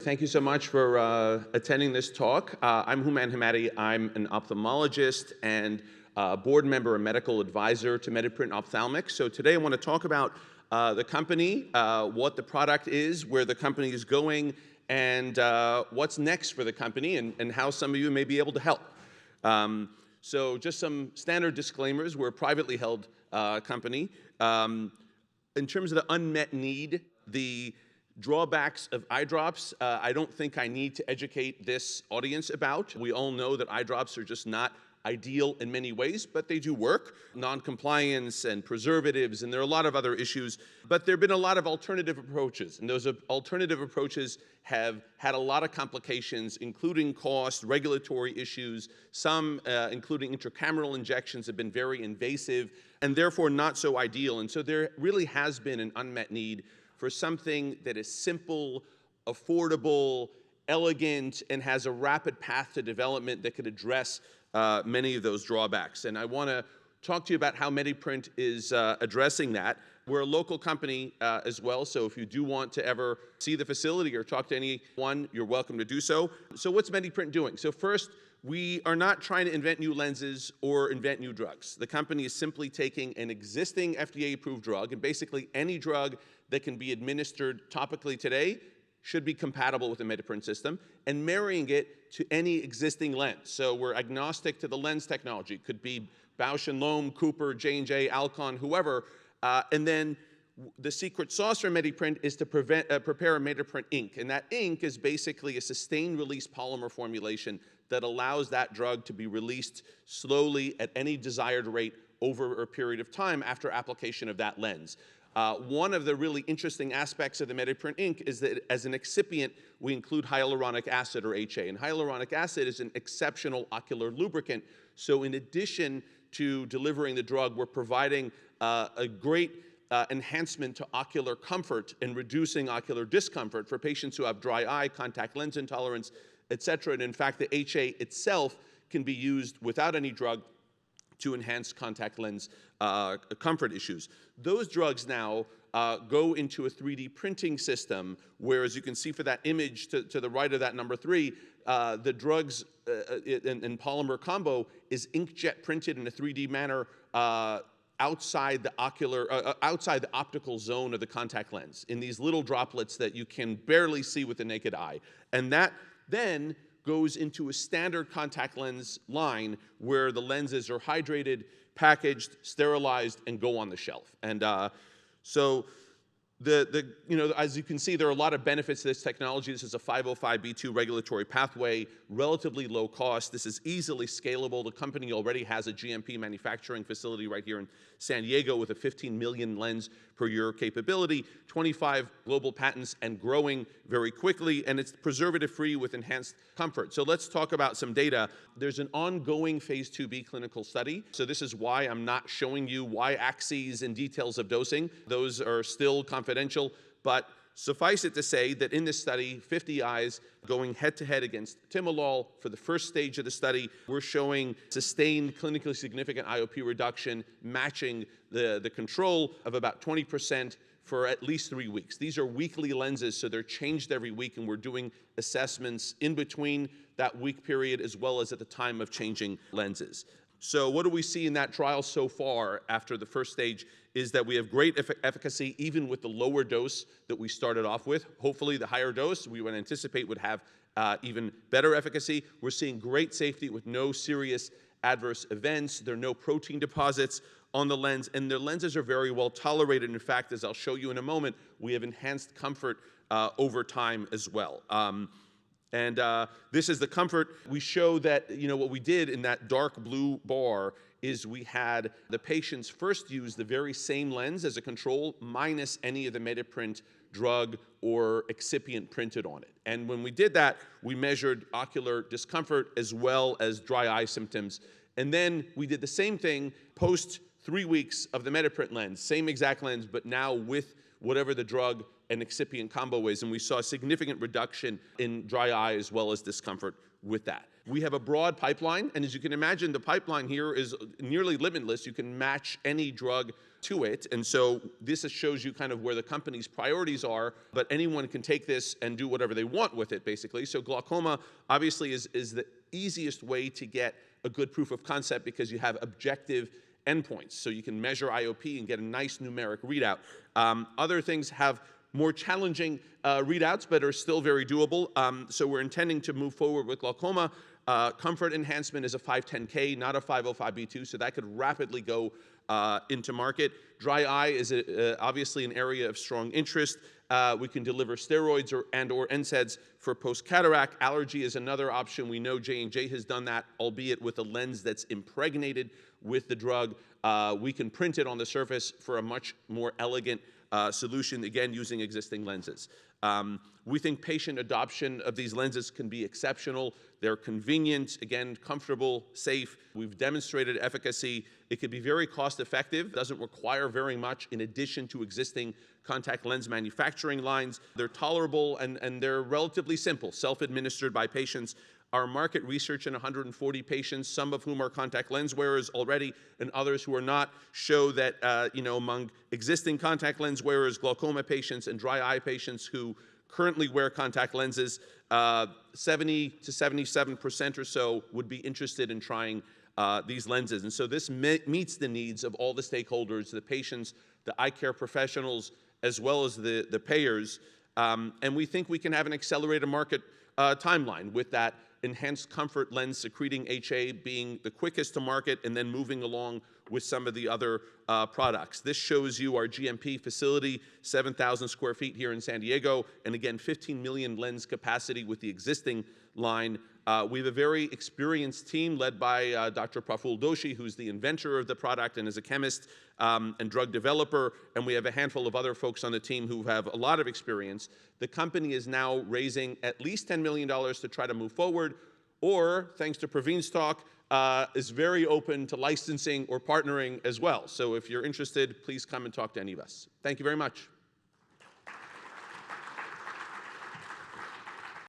Thank you so much for attending this talk. I'm Hemmati. I'm an ophthalmologist and board member and medical advisor to MediPrint Ophthalmics. So today I want to talk about the company, what the product is, where the company is going, and what's next for the company, and how some of you may be able to help. So just some standard disclaimers. We're a privately held company. In terms of the unmet need, the drawbacks of eye drops, I don't think I need to educate this audience about. We all know that eye drops are just not ideal in many ways, but they do work. Non-compliance and preservatives, and there are a lot of other issues. But there have been a lot of alternative approaches, and those alternative approaches have had a lot of complications, including cost, regulatory issues. Some, including intracameral injections, have been very invasive and therefore not so ideal. And so there really has been an unmet need for something that is simple, affordable, elegant, and has a rapid path to development that could address many of those drawbacks. And I want to talk to you about how MediPrint is addressing that. We're a local company as well, so if you do want to ever see the facility or talk to anyone, you're welcome to do so. So what's MediPrint doing? So first, we are not trying to invent new lenses or invent new drugs. The company is simply taking an existing FDA-approved drug, and basically any drug that can be administered topically today should be compatible with the MediPrint system, and marrying it to any existing lens. So we're agnostic to the lens technology. It could be Bausch & Lomb, Cooper, J&J, Alcon, whoever. And then the secret sauce for MediPrint is to prepare a MediPrint ink. And that ink is basically a sustained release polymer formulation that allows that drug to be released slowly at any desired rate over a period of time after application of that lens. One of the really interesting aspects of the MediPrint ink is that as an excipient, we include hyaluronic acid, or HA. And hyaluronic acid is an exceptional ocular lubricant. So in addition to delivering the drug, we're providing a great enhancement to ocular comfort and reducing ocular discomfort for patients who have dry eye, contact lens intolerance, et cetera. And in fact, the HA itself can be used without any drug to enhance contact lens comfort issues. Those drugs now go into a 3D printing system, where, as you can see for that image to the right of that number 3, the drugs in polymer combo is inkjet printed in a 3D manner outside the optical zone of the contact lens, in these little droplets that you can barely see with the naked eye. And that then goes into a standard contact lens line where the lenses are hydrated, packaged, sterilized, and go on the shelf. And so as you can see, there are a lot of benefits to this technology. This is a 505(b)(2) regulatory pathway, relatively low cost. This is easily scalable. The company already has a GMP manufacturing facility right here in San Diego with a 15 million lens per year capability, 25 global patents, and growing very quickly, and it's preservative-free with enhanced comfort. So let's talk about some data. There's an ongoing phase 2b clinical study. So this is why I'm not showing you y-axes and details of dosing. Those are still confidential, but suffice it to say that in this study, 50 eyes going head-to-head against timolol. For the first stage of the study, we're showing sustained clinically significant IOP reduction, matching the control of about 20% for at least 3 weeks. These are weekly lenses, so they're changed every week, and we're doing assessments in between that week period as well as at the time of changing lenses. So what do we see in that trial so far after the first stage is that we have great efficacy even with the lower dose that we started off with. Hopefully the higher dose we would anticipate would have even better efficacy. We're seeing great safety with no serious adverse events. There are no protein deposits on the lens, and the lenses are very well tolerated. In fact, as I'll show you in a moment, we have enhanced comfort over time as well. This is the comfort. We show that, what we did in that dark blue bar is we had the patients first use the very same lens as a control, minus any of the MediPrint drug or excipient printed on it. And when we did that, we measured ocular discomfort as well as dry eye symptoms. And then we did the same thing post 3 weeks of the MediPrint lens, same exact lens, but now with whatever the drug and excipient combo is, and we saw a significant reduction in dry eye as well as discomfort with that. We have a broad pipeline, and as you can imagine, the pipeline here is nearly limitless. You can match any drug to it. And so this shows you kind of where the company's priorities are, but anyone can take this and do whatever they want with it, basically. So glaucoma obviously is the easiest way to get a good proof of concept because you have objective endpoints. So you can measure IOP and get a nice numeric readout. Other things have more challenging readouts, but are still very doable. So we're intending to move forward with glaucoma. Comfort enhancement is a 510K, not a 505B2, so that could rapidly go into market. Dry eye is obviously an area of strong interest. We can deliver steroids or NSAIDs for post-cataract. Allergy is another option. We know J&J has done that, albeit with a lens that's impregnated with the drug. We can print it on the surface for a much more elegant solution, again, using existing lenses. We think patient adoption of these lenses can be exceptional. They're convenient, again, comfortable, safe. We've demonstrated efficacy. It could be very cost effective, doesn't require very much in addition to existing contact lens manufacturing lines. They're tolerable and they're relatively simple, self-administered by patients. Our market research in 140 patients, some of whom are contact lens wearers already and others who are not, show that among existing contact lens wearers, glaucoma patients and dry eye patients who currently wear contact lenses, 70 to 77% or so would be interested in trying these lenses. And so this meets the needs of all the stakeholders, the patients, the eye care professionals, as well as the payers. And we think we can have an accelerated market timeline with that enhanced comfort lens secreting HA being the quickest to market and then moving along with some of the other products. This shows you our GMP facility, 7,000 square feet here in San Diego, and again, 15 million lens capacity with the existing line. We have a very experienced team led by Dr. Praful Doshi, who's the inventor of the product and is a chemist and drug developer, and we have a handful of other folks on the team who have a lot of experience. The company is now raising at least $10 million to try to move forward, or, thanks to Praveen's talk, is very open to licensing or partnering as well. So if you're interested, please come and talk to any of us. Thank you very much.